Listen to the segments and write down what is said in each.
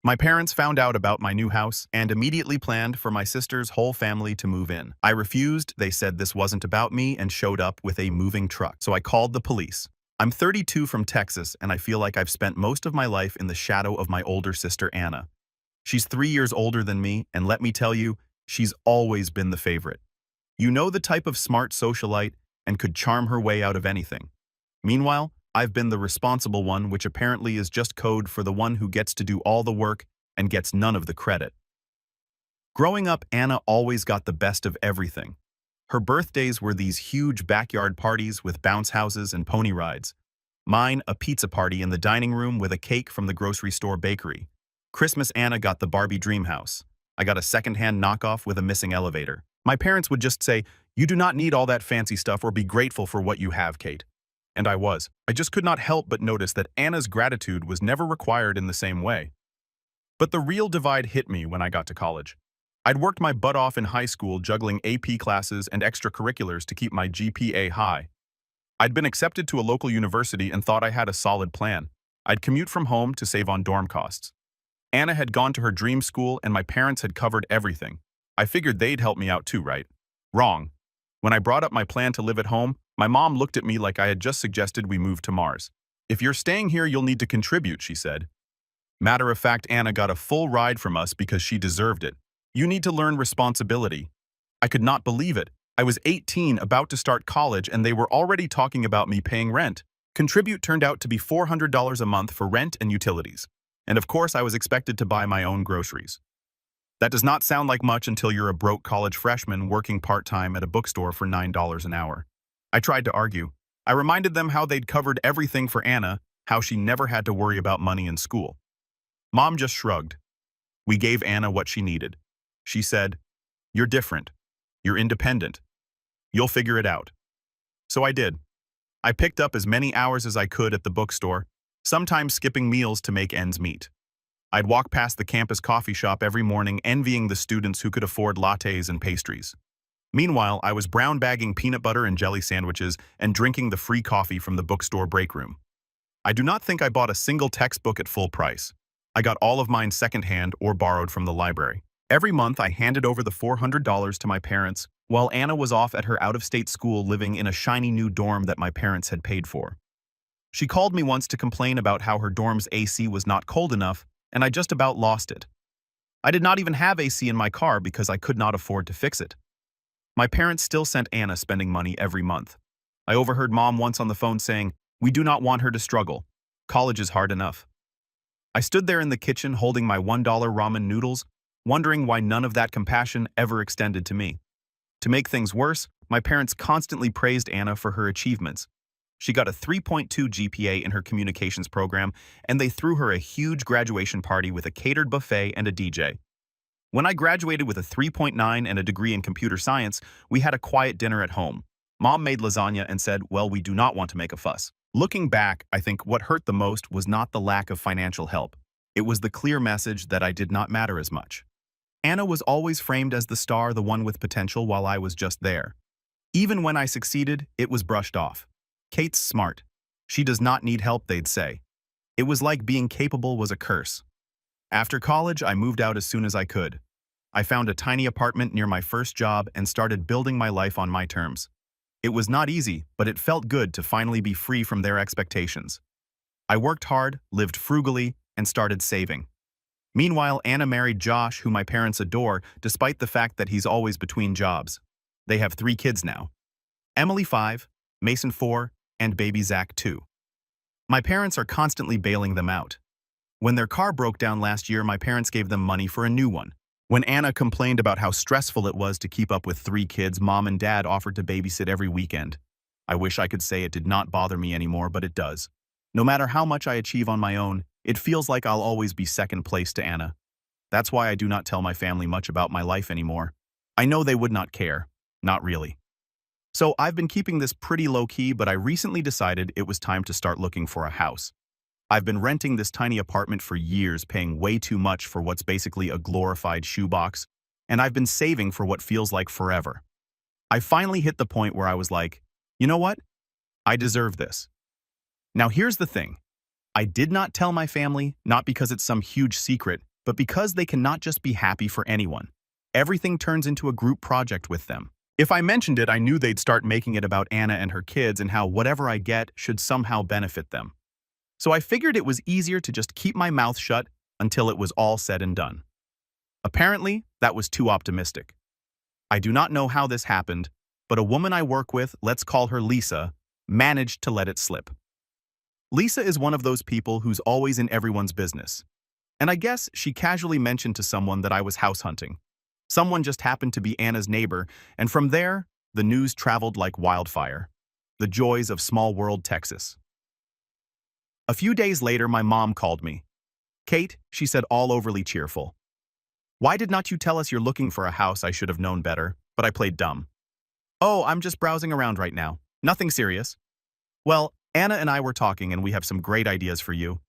My parents found out about my new house and immediately planned for my sister's whole family to move in. I refused. They said this wasn't about me and showed up with a moving truck. So I called the police. I'm 32 from Texas, and I feel like I've spent most of my life in the shadow of my older sister, Anna. She's 3 years older than me, and let me tell you, she's always been the favorite. You know, the type of smart socialite and could charm her way out of anything. Meanwhile, I've been the responsible one, which apparently is just code for the one who gets to do all the work and gets none of the credit. Growing up, Anna always got the best of everything. Her birthdays were these huge backyard parties with bounce houses and pony rides. Mine, a pizza party in the dining room with a cake from the grocery store bakery. Christmas, Anna got the Barbie dream house. I got a secondhand knockoff with a missing elevator. My parents would just say, "You do not need all that fancy stuff, or be grateful for what you have, Kate." And I was. I just could not help but notice that Anna's gratitude was never required in the same way. But the real divide hit me when I got to college. I'd worked my butt off in high school juggling AP classes and extracurriculars to keep my GPA high. I'd been accepted to a local university and thought I had a solid plan. I'd commute from home to save on dorm costs. Anna had gone to her dream school and my parents had covered everything. I figured they'd help me out too, right? Wrong. When I brought up my plan to live at home, my mom looked at me like I had just suggested we move to Mars. "If you're staying here, you'll need to contribute," she said. Matter of fact, Anna got a full ride from us because she deserved it. You need to learn responsibility. I could not believe it. I was 18, about to start college, and they were already talking about me paying rent. Contribute turned out to be $400 a month for rent and utilities. And of course, I was expected to buy my own groceries. That does not sound like much until you're a broke college freshman working part-time at a bookstore for $9 an hour. I tried to argue. I reminded them how they'd covered everything for Anna, how she never had to worry about money in school. Mom just shrugged. We gave Anna what she needed. She said, "You're different. You're independent. You'll figure it out." So I did. I picked up as many hours as I could at the bookstore, sometimes skipping meals to make ends meet. I'd walk past the campus coffee shop every morning, envying the students who could afford lattes and pastries. Meanwhile, I was brown bagging peanut butter and jelly sandwiches and drinking the free coffee from the bookstore break room. I do not think I bought a single textbook at full price. I got all of mine secondhand or borrowed from the library. Every month, I handed over the $400 to my parents, while Anna was off at her out-of-state school living in a shiny new dorm that my parents had paid for. She called me once to complain about how her dorm's AC was not cold enough, and I just about lost it. I did not even have AC in my car because I could not afford to fix it. My parents still sent Anna spending money every month. I overheard Mom once on the phone saying, "We do not want her to struggle. College is hard enough." I stood there in the kitchen holding my $1 ramen noodles, wondering why none of that compassion ever extended to me. To make things worse, my parents constantly praised Anna for her achievements. She got a 3.2 GPA in her communications program, and they threw her a huge graduation party with a catered buffet and a DJ. When I graduated with a 3.9 and a degree in computer science, we had a quiet dinner at home. Mom made lasagna and said, "Well, we do not want to make a fuss." Looking back, I think what hurt the most was not the lack of financial help. It was the clear message that I did not matter as much. Anna was always framed as the star, the one with potential, while I was just there. Even when I succeeded, it was brushed off. "Kate's smart. She does not need help," they'd say. It was like being capable was a curse. After college, I moved out as soon as I could. I found a tiny apartment near my first job and started building my life on my terms. It was not easy, but it felt good to finally be free from their expectations. I worked hard, lived frugally, and started saving. Meanwhile, Anna married Josh, who my parents adore, despite the fact that he's always between jobs. They have 3 kids now. Emily 5, Mason 4, and baby Zach 2. My parents are constantly bailing them out. When their car broke down last year, my parents gave them money for a new one. When Anna complained about how stressful it was to keep up with 3 kids, Mom and Dad offered to babysit every weekend. I wish I could say it did not bother me anymore, but it does. No matter how much I achieve on my own, it feels like I'll always be second place to Anna. That's why I do not tell my family much about my life anymore. I know they would not care. Not really. So I've been keeping this pretty low-key, but I recently decided it was time to start looking for a house. I've been renting this tiny apartment for years, paying way too much for what's basically a glorified shoebox, and I've been saving for what feels like forever. I finally hit the point where I was like, you know what? I deserve this. Now here's the thing. I did not tell my family, not because it's some huge secret, But because they cannot just be happy for anyone, everything turns into a group project with them. If I mentioned it, I knew they'd start making it about Anna and her kids and how whatever I get should somehow benefit them. So I figured it was easier to just keep my mouth shut until it was all said and done. Apparently, that was too optimistic. I do not know how this happened, but a woman I work with, let's call her Lisa, managed to let it slip. Lisa is one of those people who's always in everyone's business. And I guess she casually mentioned to someone that I was house hunting. Someone just happened to be Anna's neighbor, and from there, the news traveled like wildfire. The joys of small world Texas. A few days later, my mom called me. "Kate," she said, all overly cheerful. "Why did not you tell us you're looking for a house? I should have known better, but I played dumb." "Oh, I'm just browsing around right now. Nothing serious." "Well, Anna and I were talking and we have some great ideas for you.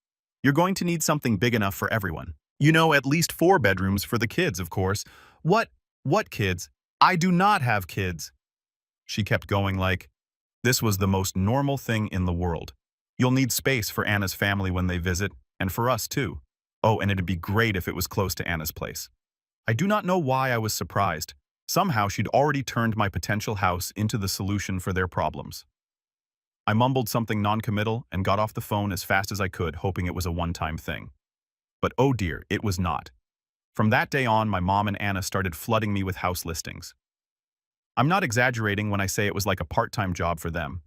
You're going to need something big enough for everyone. You know, at least 4 bedrooms for the kids, of course." What kids? I do not have kids." She kept going like, this was the most normal thing in the world. "You'll need space for Anna's family when they visit, and for us too. Oh, and it'd be great if it was close to Anna's place." I do not know why I was surprised. Somehow she'd already turned my potential house into the solution for their problems. I mumbled something non-committal and got off the phone as fast as I could, hoping it was a one-time thing. But oh dear, it was not. From that day on, my mom and Anna started flooding me with house listings. I'm not exaggerating when I say it was like a part-time job for them.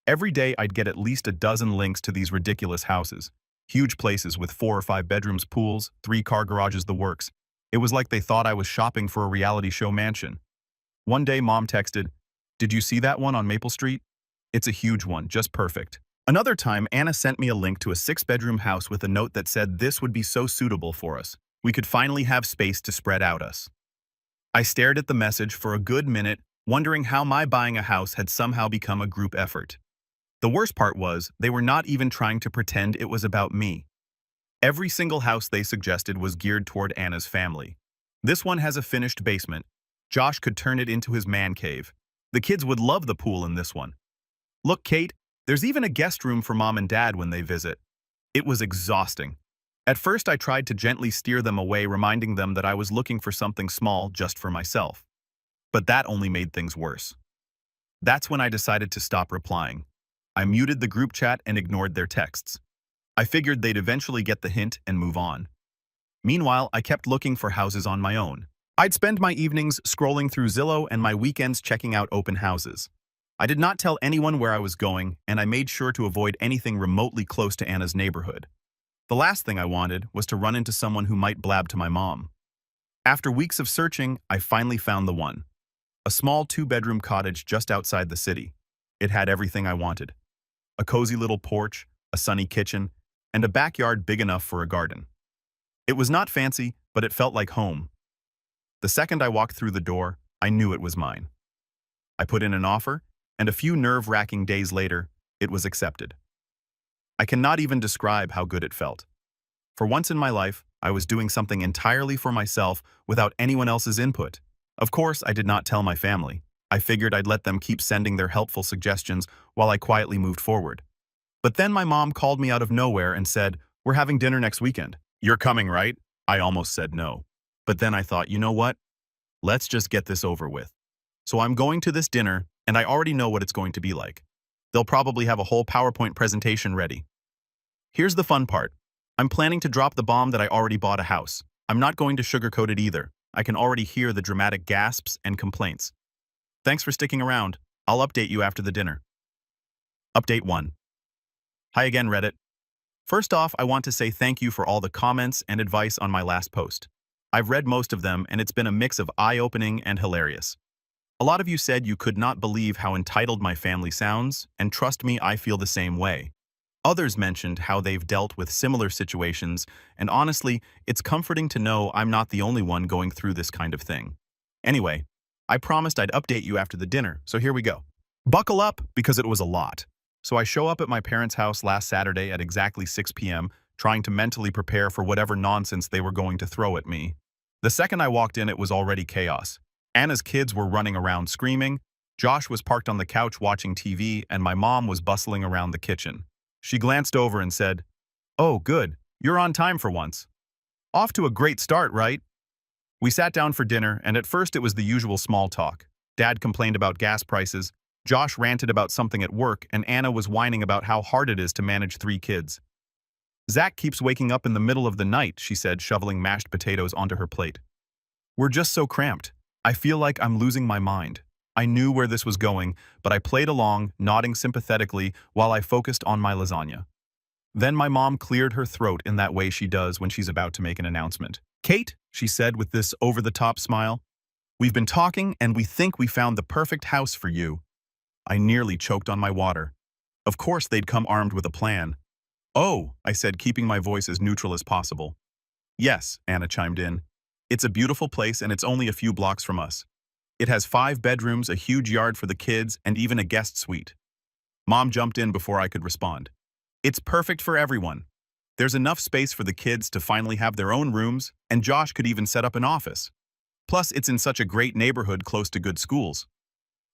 Every day I'd get at least a dozen links to these ridiculous houses. Huge places with 4 or 5 bedrooms, pools, 3-car garages, the works. It was like they thought I was shopping for a reality show mansion. One day Mom texted, "Did you see that one on Maple Street? It's a huge one, just perfect." Another time, Anna sent me a link to a 6-bedroom house with a note that said this would be so suitable for us. We could finally have space to spread out us. I stared at the message for a good minute, wondering how my buying a house had somehow become a group effort. The worst part was, they were not even trying to pretend it was about me. Every single house they suggested was geared toward Anna's family. This one has a finished basement. Josh could turn it into his man cave. The kids would love the pool in this one. Look, Kate, there's even a guest room for Mom and Dad when they visit. It was exhausting. At first I tried to gently steer them away, reminding them that I was looking for something small just for myself. But that only made things worse. That's when I decided to stop replying. I muted the group chat and ignored their texts. I figured they'd eventually get the hint and move on. Meanwhile, I kept looking for houses on my own. I'd spend my evenings scrolling through Zillow and my weekends checking out open houses. I did not tell anyone where I was going, and I made sure to avoid anything remotely close to Anna's neighborhood. The last thing I wanted was to run into someone who might blab to my mom. After weeks of searching, I finally found the one. A small 2-bedroom cottage just outside the city. It had everything I wanted. A cozy little porch, a sunny kitchen, and a backyard big enough for a garden. It was not fancy, but it felt like home. The second I walked through the door, I knew it was mine. I put in an offer, and a few nerve-wracking days later, it was accepted. I cannot even describe how good it felt. For once in my life, I was doing something entirely for myself without anyone else's input. Of course, I did not tell my family. I figured I'd let them keep sending their helpful suggestions while I quietly moved forward. But then my mom called me out of nowhere and said, "We're having dinner next weekend. You're coming, right?" I almost said no. But then I thought, you know what? Let's just get this over with. So I'm going to this dinner, and I already know what it's going to be like. They'll probably have a whole PowerPoint presentation ready. Here's the fun part. I'm planning to drop the bomb that I already bought a house. I'm not going to sugarcoat it either. I can already hear the dramatic gasps and complaints. Thanks for sticking around. I'll update you after the dinner. Update 1. Hi again, Reddit. First off, I want to say thank you for all the comments and advice on my last post. I've read most of them, and it's been a mix of eye-opening and hilarious. A lot of you said you could not believe how entitled my family sounds, and trust me, I feel the same way. Others mentioned how they've dealt with similar situations, and honestly, it's comforting to know I'm not the only one going through this kind of thing. Anyway, I promised I'd update you after the dinner, so here we go. Buckle up, because it was a lot. So I show up at my parents' house last Saturday at exactly 6 p.m., trying to mentally prepare for whatever nonsense they were going to throw at me. The second I walked in, it was already chaos. Anna's kids were running around screaming, Josh was parked on the couch watching TV, and my mom was bustling around the kitchen. She glanced over and said, "Oh, good, you're on time for once." Off to a great start, right? We sat down for dinner, and at first it was the usual small talk. Dad complained about gas prices, Josh ranted about something at work, and Anna was whining about how hard it is to manage 3 kids. Zach keeps waking up in the middle of the night, she said, shoveling mashed potatoes onto her plate. We're just so cramped. I feel like I'm losing my mind. I knew where this was going, but I played along, nodding sympathetically while I focused on my lasagna. Then my mom cleared her throat in that way she does when she's about to make an announcement. Kate, she said with this over-the-top smile, we've been talking and we think we found the perfect house for you. I nearly choked on my water. Of course they'd come armed with a plan. Oh, I said, keeping my voice as neutral as possible. Yes, Anna chimed in. It's a beautiful place and it's only a few blocks from us. It has 5 bedrooms, a huge yard for the kids, and even a guest suite. Mom jumped in before I could respond. It's perfect for everyone. There's enough space for the kids to finally have their own rooms, and Josh could even set up an office. Plus, it's in such a great neighborhood close to good schools.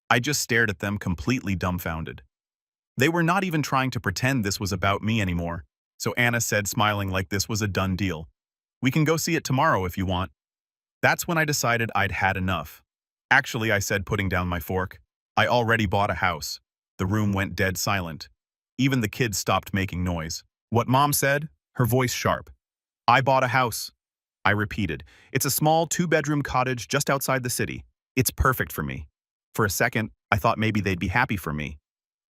I just stared at them completely dumbfounded. They were not even trying to pretend this was about me anymore, so Anna said, smiling like this was a done deal. We can go see it tomorrow if you want. That's when I decided I'd had enough. Actually, I said, putting down my fork, I already bought a house. The room went dead silent. Even the kids stopped making noise. What Mom said? Her voice sharp. I bought a house. I repeated. It's a small 2-bedroom cottage just outside the city. It's perfect for me. For a second, I thought maybe they'd be happy for me.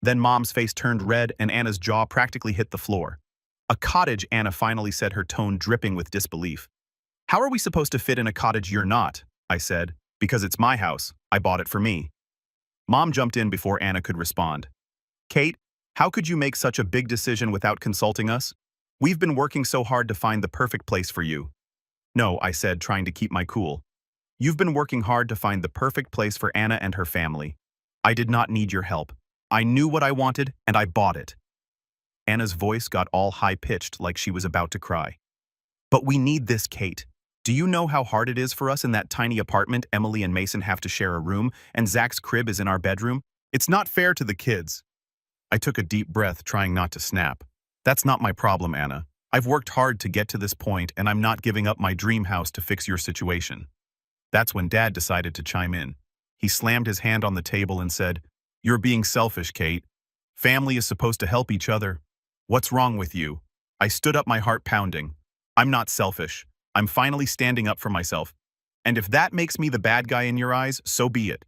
Then Mom's face turned red and Anna's jaw practically hit the floor. A cottage, Anna finally said, her tone dripping with disbelief. How are we supposed to fit in a cottage you're not? I said. Because it's my house. I bought it for me. Mom jumped in before Anna could respond. Kate, how could you make such a big decision without consulting us? We've been working so hard to find the perfect place for you. No, I said, trying to keep my cool. You've been working hard to find the perfect place for Anna and her family. I did not need your help. I knew what I wanted, and I bought it. Anna's voice got all high-pitched like she was about to cry. But we need this, Kate. Do you know how hard it is for us in that tiny apartment? Emily and Mason have to share a room, and Zach's crib is in our bedroom. It's not fair to the kids. I took a deep breath, trying not to snap. That's not my problem, Anna. I've worked hard to get to this point, and I'm not giving up my dream house to fix your situation. That's when Dad decided to chime in. He slammed his hand on the table and said, You're being selfish, Kate. Family is supposed to help each other. What's wrong with you? I stood up, my heart pounding. I'm not selfish. I'm finally standing up for myself. And if that makes me the bad guy in your eyes, so be it.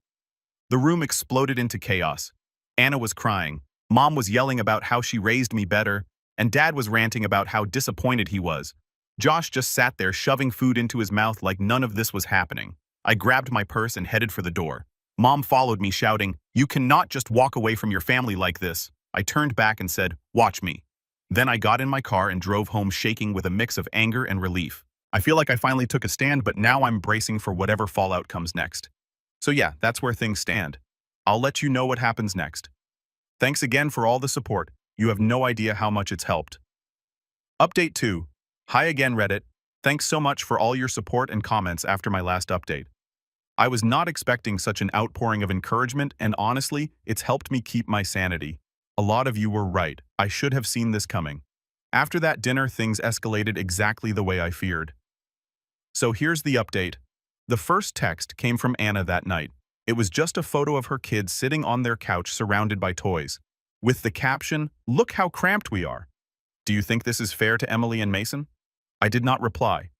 The room exploded into chaos. Anna was crying. Mom was yelling about how she raised me better, and Dad was ranting about how disappointed he was. Josh just sat there shoving food into his mouth like none of this was happening. I grabbed my purse and headed for the door. Mom followed me, shouting, You cannot just walk away from your family like this. I turned back and said, Watch me. Then I got in my car and drove home, shaking with a mix of anger and relief. I feel like I finally took a stand, but now I'm bracing for whatever fallout comes next. So yeah, that's where things stand. I'll let you know what happens next. Thanks again for all the support. You have no idea how much it's helped. Update 2. Hi again, Reddit. Thanks so much for all your support and comments after my last update. I was not expecting such an outpouring of encouragement, and honestly, it's helped me keep my sanity. A lot of you were right. I should have seen this coming. After that dinner, things escalated exactly the way I feared. So here's the update. The first text came from Anna that night. It was just a photo of her kids sitting on their couch surrounded by toys, with the caption, Look how cramped we are. Do you think this is fair to Emily and Mason? I did not reply.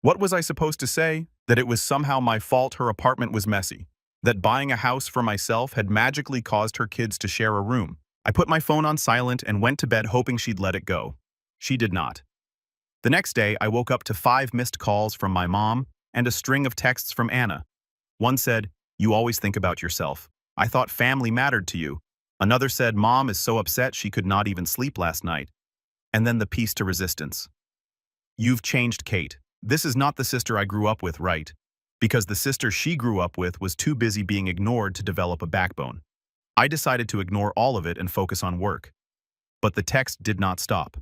What was I supposed to say? That it was somehow my fault her apartment was messy. That buying a house for myself had magically caused her kids to share a room. I put my phone on silent and went to bed hoping she'd let it go. She did not. The next day, I woke up to 5 missed calls from my mom and a string of texts from Anna. One said, You always think about yourself. I thought family mattered to you. Another said, Mom is so upset she could not even sleep last night. And then the piece to resistance. You've changed, Kate. This is not the sister I grew up with, right? Because the sister she grew up with was too busy being ignored to develop a backbone. I decided to ignore all of it and focus on work. But the text did not stop.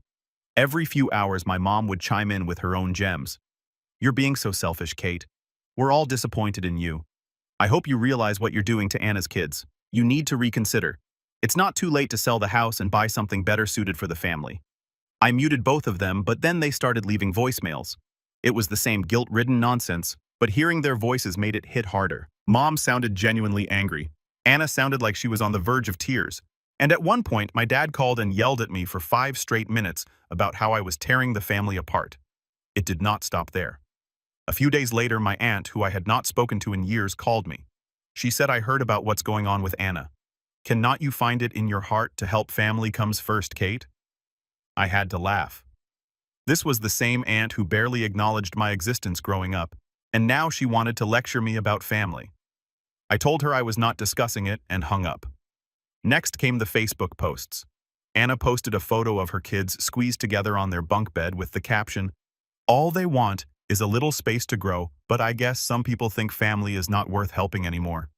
Every few hours, my mom would chime in with her own gems. You're being so selfish, Kate. We're all disappointed in you. I hope you realize what you're doing to Anna's kids. You need to reconsider. It's not too late to sell the house and buy something better suited for the family. I muted both of them, but then they started leaving voicemails. It was the same guilt-ridden nonsense, but hearing their voices made it hit harder. Mom sounded genuinely angry. Anna sounded like she was on the verge of tears. And at one point, my dad called and yelled at me for 5 straight minutes about how I was tearing the family apart. It did not stop there. A few days later, my aunt, who I had not spoken to in years, called me. She said, "I heard about what's going on with Anna. Cannot you find it in your heart to help family comes first, Kate?" I had to laugh. This was the same aunt who barely acknowledged my existence growing up, and now she wanted to lecture me about family. I told her I was not discussing it and hung up. Next came the Facebook posts. Anna posted a photo of her kids squeezed together on their bunk bed with the caption, "All they want is a little space to grow, but I guess some people think family is not worth helping anymore."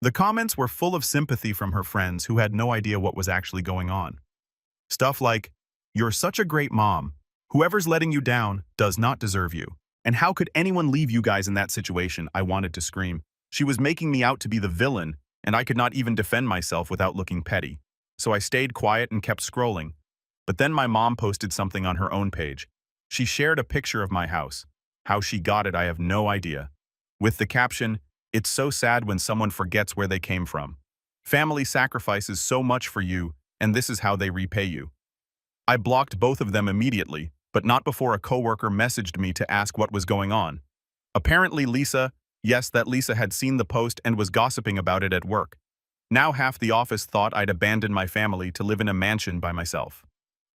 The comments were full of sympathy from her friends who had no idea what was actually going on. Stuff like, "You're such a great mom. Whoever's letting you down does not deserve you. And how could anyone leave you guys in that situation?" I wanted to scream. She was making me out to be the villain, and I could not even defend myself without looking petty. So I stayed quiet and kept scrolling. But then my mom posted something on her own page. She shared a picture of my house. How she got it, I have no idea. With the caption, "It's so sad when someone forgets where they came from. Family sacrifices so much for you, and this is how they repay you." I blocked both of them immediately, but not before a coworker messaged me to ask what was going on. Apparently Lisa, yes, that Lisa had seen the post and was gossiping about it at work. Now half the office thought I'd abandoned my family to live in a mansion by myself.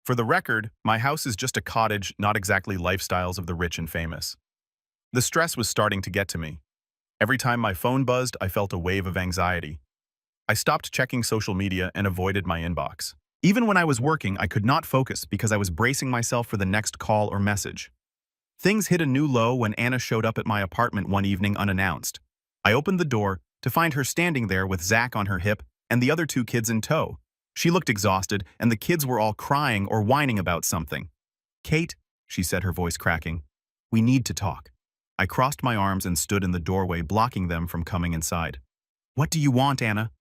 For the record, my house is just a cottage, not exactly lifestyles of the rich and famous. The stress was starting to get to me. Every time my phone buzzed, I felt a wave of anxiety. I stopped checking social media and avoided my inbox. Even when I was working, I could not focus because I was bracing myself for the next call or message. Things hit a new low when Anna showed up at my apartment one evening unannounced. I opened the door to find her standing there with Zach on her hip and the other 2 kids in tow. She looked exhausted, and the kids were all crying or whining about something. "Kate," she said, her voice cracking, "we need to talk." I crossed my arms and stood in the doorway, blocking them from coming inside. "What do you want, Anna?"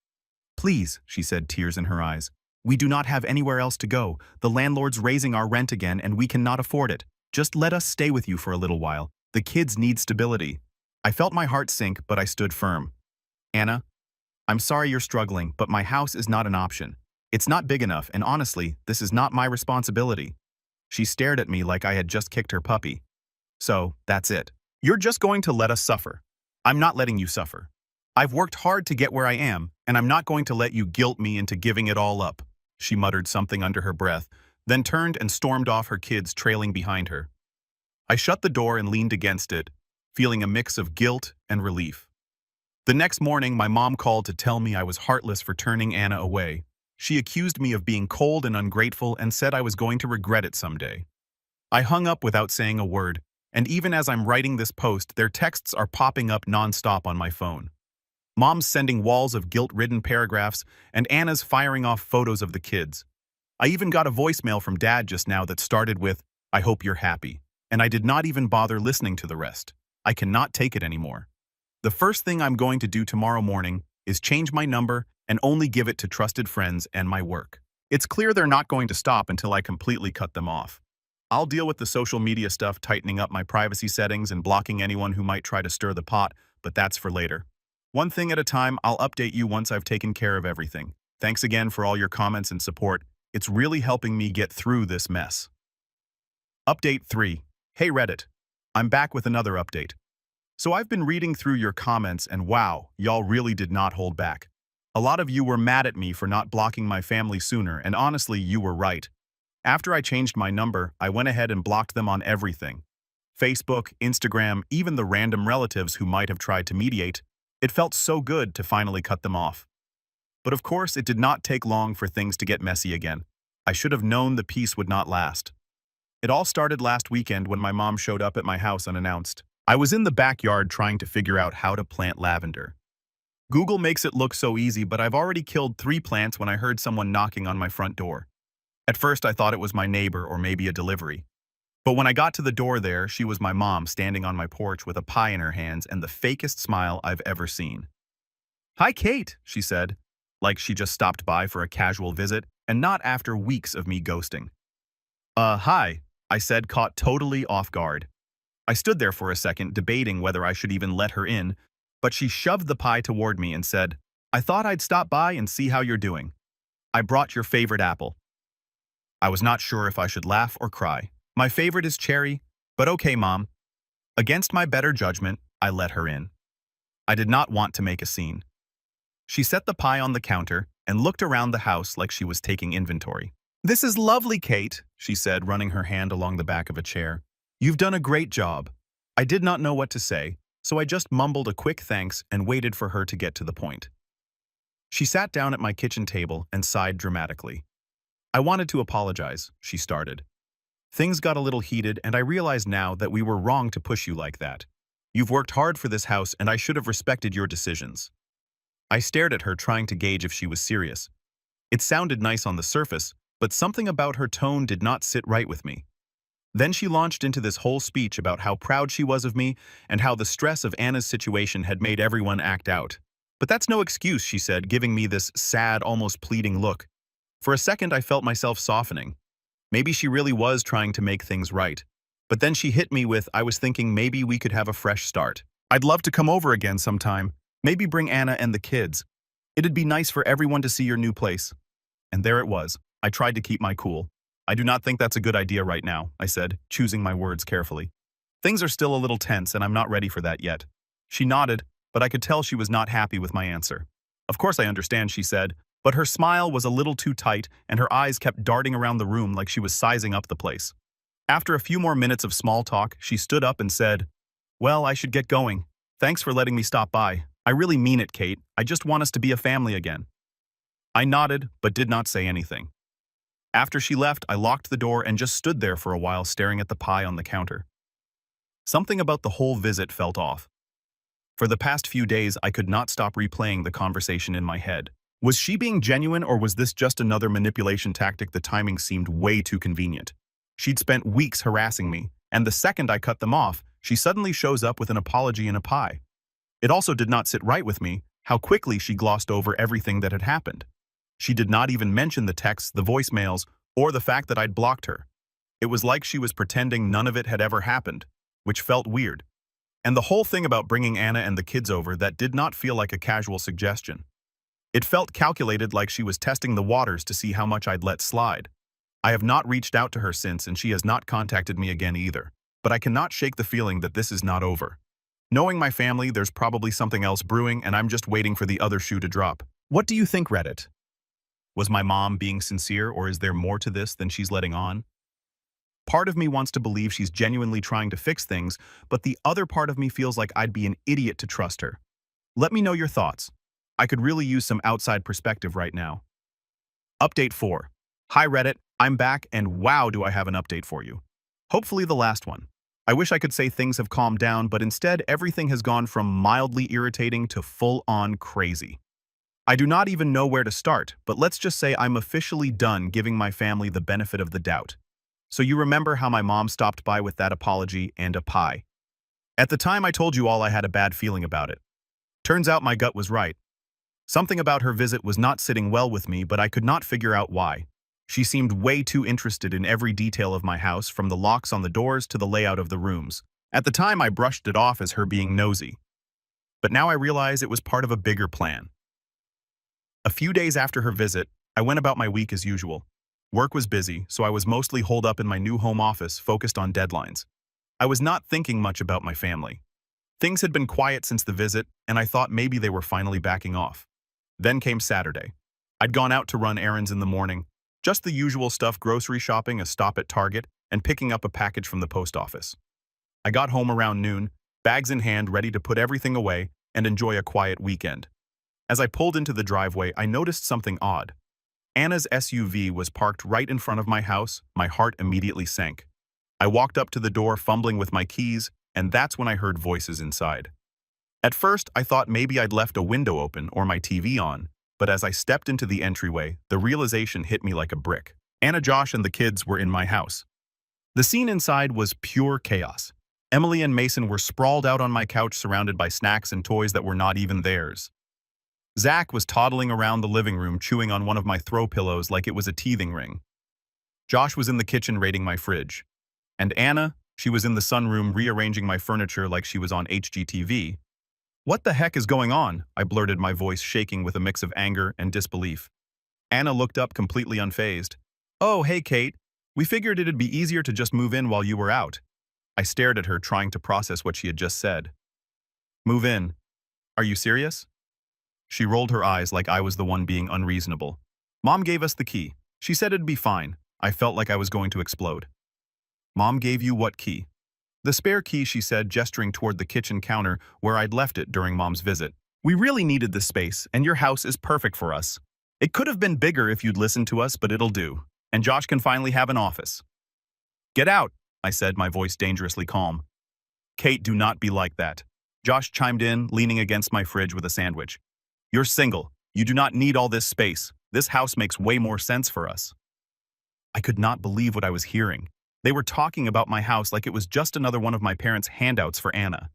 "Please," she said, tears in her eyes. "We do not have anywhere else to go. The landlord's raising our rent again, and we cannot afford it. Just let us stay with you for a little while. The kids need stability." I felt my heart sink, but I stood firm. "Anna, I'm sorry you're struggling, but my house is not an option. It's not big enough, and honestly, this is not my responsibility." She stared at me like I had just kicked her puppy. "So, that's it. You're just going to let us suffer. I'm not letting you suffer. I've worked hard to get where I am, and I'm not going to let you guilt me into giving it all up." She muttered something under her breath, then turned and stormed off, her kids trailing behind her. I shut the door and leaned against it, feeling a mix of guilt and relief. The next morning, my mom called to tell me I was heartless for turning Anna away. She accused me of being cold and ungrateful and said I was going to regret it someday. I hung up without saying a word, and even as I'm writing this post, their texts are popping up nonstop on my phone. Mom's sending walls of guilt-ridden paragraphs, and Anna's firing off photos of the kids. I even got a voicemail from Dad just now that started with, "I hope you're happy," and I did not even bother listening to the rest. I cannot take it anymore. The first thing I'm going to do tomorrow morning is change my number and only give it to trusted friends and my work. It's clear they're not going to stop until I completely cut them off. I'll deal with the social media stuff, tightening up my privacy settings and blocking anyone who might try to stir the pot, but that's for later. One thing at a time, I'll update you once I've taken care of everything. Thanks again for all your comments and support. It's really helping me get through this mess. Update 3. Hey Reddit. I'm back with another update. So I've been reading through your comments and wow, y'all really did not hold back. A lot of you were mad at me for not blocking my family sooner, and honestly, you were right. After I changed my number, I went ahead and blocked them on everything. Facebook, Instagram, even the random relatives who might have tried to mediate. It felt so good to finally cut them off. But of course, it did not take long for things to get messy again. I should have known the peace would not last. It all started last weekend when my mom showed up at my house unannounced. I was in the backyard trying to figure out how to plant lavender. Google makes it look so easy, but I've already killed 3 plants when I heard someone knocking on my front door. At first, I thought it was my neighbor or maybe a delivery. But when I got to the door there, she was my mom standing on my porch with a pie in her hands and the fakest smile I've ever seen. "Hi, Kate," she said, like she just stopped by for a casual visit and not after weeks of me ghosting. Hi," I said, caught totally off guard. I stood there for a second, debating whether I should even let her in, but she shoved the pie toward me and said, "I thought I'd stop by and see how you're doing. I brought your favorite apple." I was not sure if I should laugh or cry. My favorite is cherry, but okay, Mom. Against my better judgment, I let her in. I did not want to make a scene. She set the pie on the counter and looked around the house like she was taking inventory. "This is lovely, Kate," she said, running her hand along the back of a chair. "You've done a great job." I did not know what to say, so I just mumbled a quick thanks and waited for her to get to the point. She sat down at my kitchen table and sighed dramatically. "I wanted to apologize," she started. "Things got a little heated, and I realize now that we were wrong to push you like that. You've worked hard for this house, and I should have respected your decisions." I stared at her, trying to gauge if she was serious. It sounded nice on the surface, but something about her tone did not sit right with me. Then she launched into this whole speech about how proud she was of me and how the stress of Anna's situation had made everyone act out. "But that's no excuse," she said, giving me this sad, almost pleading look. For a second, I felt myself softening. Maybe she really was trying to make things right. But then she hit me with, "I was thinking maybe we could have a fresh start. I'd love to come over again sometime. Maybe bring Anna and the kids. It'd be nice for everyone to see your new place." And there it was. I tried to keep my cool. "I do not think that's a good idea right now," I said, choosing my words carefully. "Things are still a little tense, and I'm not ready for that yet." She nodded, but I could tell she was not happy with my answer. "Of course I understand," she said, but her smile was a little too tight and her eyes kept darting around the room like she was sizing up the place. After a few more minutes of small talk, she stood up and said, "Well, I should get going. Thanks for letting me stop by. I really mean it, Kate. I just want us to be a family again." I nodded, but did not say anything. After she left, I locked the door and just stood there for a while staring at the pie on the counter. Something about the whole visit felt off. For the past few days, I could not stop replaying the conversation in my head. Was she being genuine, or was this just another manipulation tactic? The timing seemed way too convenient. She'd spent weeks harassing me, and the second I cut them off, she suddenly shows up with an apology and a pie. It also did not sit right with me how quickly she glossed over everything that had happened. She did not even mention the texts, the voicemails, or the fact that I'd blocked her. It was like she was pretending none of it had ever happened, which felt weird. And the whole thing about bringing Anna and the kids over, that did not feel like a casual suggestion. It felt calculated, like she was testing the waters to see how much I'd let slide. I have not reached out to her since, and she has not contacted me again either. But I cannot shake the feeling that this is not over. Knowing my family, there's probably something else brewing, and I'm just waiting for the other shoe to drop. What do you think, Reddit? Was my mom being sincere, or is there more to this than she's letting on? Part of me wants to believe she's genuinely trying to fix things, but the other part of me feels like I'd be an idiot to trust her. Let me know your thoughts. I could really use some outside perspective right now. Update 4. Hi Reddit, I'm back, and wow, do I have an update for you. Hopefully the last one. I wish I could say things have calmed down, but instead everything has gone from mildly irritating to full-on crazy. I do not even know where to start, but let's just say I'm officially done giving my family the benefit of the doubt. So you remember how my mom stopped by with that apology and a pie. At the time I told you all I had a bad feeling about it. Turns out my gut was right. Something about her visit was not sitting well with me, but I could not figure out why. She seemed way too interested in every detail of my house, from the locks on the doors to the layout of the rooms. At the time I brushed it off as her being nosy. But now I realize it was part of a bigger plan. A few days after her visit, I went about my week as usual. Work was busy, so I was mostly holed up in my new home office, focused on deadlines. I was not thinking much about my family. Things had been quiet since the visit, and I thought maybe they were finally backing off. Then came Saturday. I'd gone out to run errands in the morning, just the usual stuff: grocery shopping, a stop at Target, and picking up a package from the post office. I got home around noon, bags in hand, ready to put everything away and enjoy a quiet weekend. As I pulled into the driveway, I noticed something odd. Anna's SUV was parked right in front of my house. My heart immediately sank. I walked up to the door, fumbling with my keys, and that's when I heard voices inside. At first, I thought maybe I'd left a window open or my TV on, but as I stepped into the entryway, the realization hit me like a brick. Anna, Josh, and the kids were in my house. The scene inside was pure chaos. Emily and Mason were sprawled out on my couch, surrounded by snacks and toys that were not even theirs. Zach was toddling around the living room, chewing on one of my throw pillows like it was a teething ring. Josh was in the kitchen raiding my fridge. And Anna, She was in the sunroom rearranging my furniture like she was on HGTV. "What the heck is going on?" I blurted, my voice shaking with a mix of anger and disbelief. Anna looked up completely unfazed. "Oh, hey, Kate. We figured it'd be easier to just move in while you were out." I stared at her, trying to process what she had just said. "Move in? Are you serious?" She rolled her eyes like I was the one being unreasonable. "Mom gave us the key. She said it'd be fine." I felt like I was going to explode. "Mom gave you what key?" "The spare key," she said, gesturing toward the kitchen counter where I'd left it during Mom's visit. "We really needed this space, and your house is perfect for us. It could have been bigger if you'd listened to us, but it'll do. And Josh can finally have an office." "Get out," I said, my voice dangerously calm. "Kate, do not be like that." Josh chimed in, leaning against my fridge with a sandwich. "You're single. You do not need all this space. This house makes way more sense for us." I could not believe what I was hearing. They were talking about my house like it was just another one of my parents' handouts for Anna.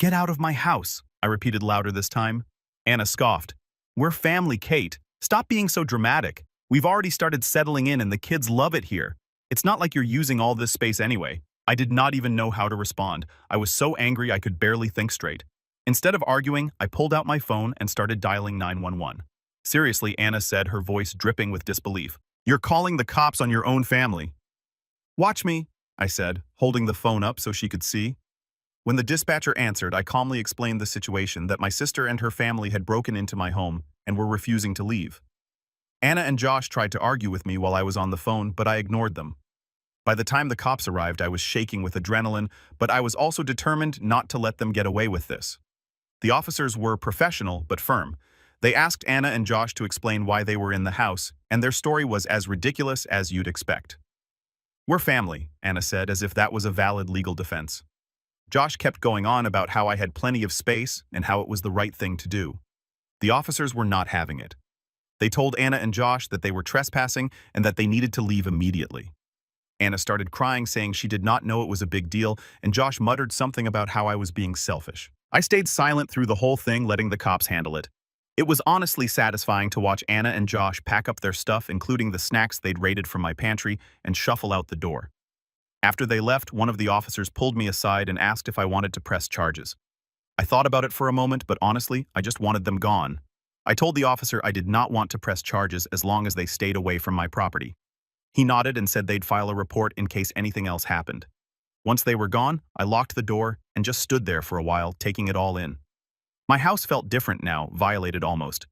"Get out of my house," I repeated louder this time. Anna scoffed. "We're family, Kate. Stop being so dramatic. We've already started settling in and the kids love it here. It's not like you're using all this space anyway." I did not even know how to respond. I was so angry I could barely think straight. Instead of arguing, I pulled out my phone and started dialing 911. "Seriously," Anna said, her voice dripping with disbelief. "You're calling the cops on your own family." "Watch me," I said, holding the phone up so she could see. When the dispatcher answered, I calmly explained the situation, that my sister and her family had broken into my home and were refusing to leave. Anna and Josh tried to argue with me while I was on the phone, but I ignored them. By the time the cops arrived, I was shaking with adrenaline, but I was also determined not to let them get away with this. The officers were professional but firm. They asked Anna and Josh to explain why they were in the house, and their story was as ridiculous as you'd expect. "We're family," Anna said, as if that was a valid legal defense. Josh kept going on about how I had plenty of space and how it was the right thing to do. The officers were not having it. They told Anna and Josh that they were trespassing and that they needed to leave immediately. Anna started crying, saying she did not know it was a big deal, and Josh muttered something about how I was being selfish. I stayed silent through the whole thing, letting the cops handle it. It was honestly satisfying to watch Anna and Josh pack up their stuff, including the snacks they'd raided from my pantry, and shuffle out the door. After they left, one of the officers pulled me aside and asked if I wanted to press charges. I thought about it for a moment, but honestly, I just wanted them gone. I told the officer I did not want to press charges as long as they stayed away from my property. He nodded and said they'd file a report in case anything else happened. Once they were gone, I locked the door and just stood there for a while, taking it all in. My house felt different now, violated almost.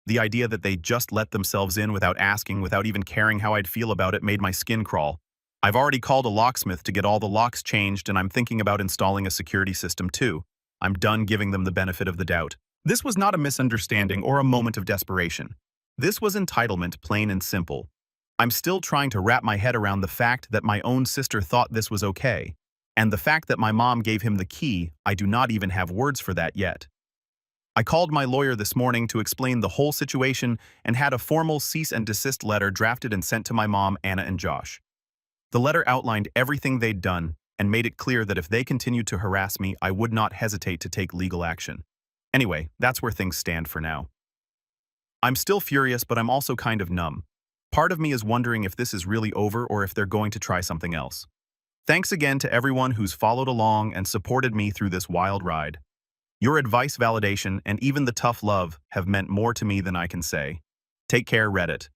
The idea that they just let themselves in without asking, without even caring how I'd feel about it, made my skin crawl. I've already called a locksmith to get all the locks changed, and I'm thinking about installing a security system too. I'm done giving them the benefit of the doubt. This was not a misunderstanding or a moment of desperation. This was entitlement, plain and simple. I'm still trying to wrap my head around the fact that my own sister thought this was okay, and the fact that my mom gave him the key. I do not even have words for that yet. I called my lawyer this morning to explain the whole situation and had a formal cease and desist letter drafted and sent to my mom, Anna, and Josh. The letter outlined everything they'd done and made it clear that if they continued to harass me, I would not hesitate to take legal action. Anyway, that's where things stand for now. I'm still furious, but I'm also kind of numb. Part of me is wondering if this is really over or if they're going to try something else. Thanks again to everyone who's followed along and supported me through this wild ride. Your advice, validation, and even the tough love have meant more to me than I can say. Take care, Reddit.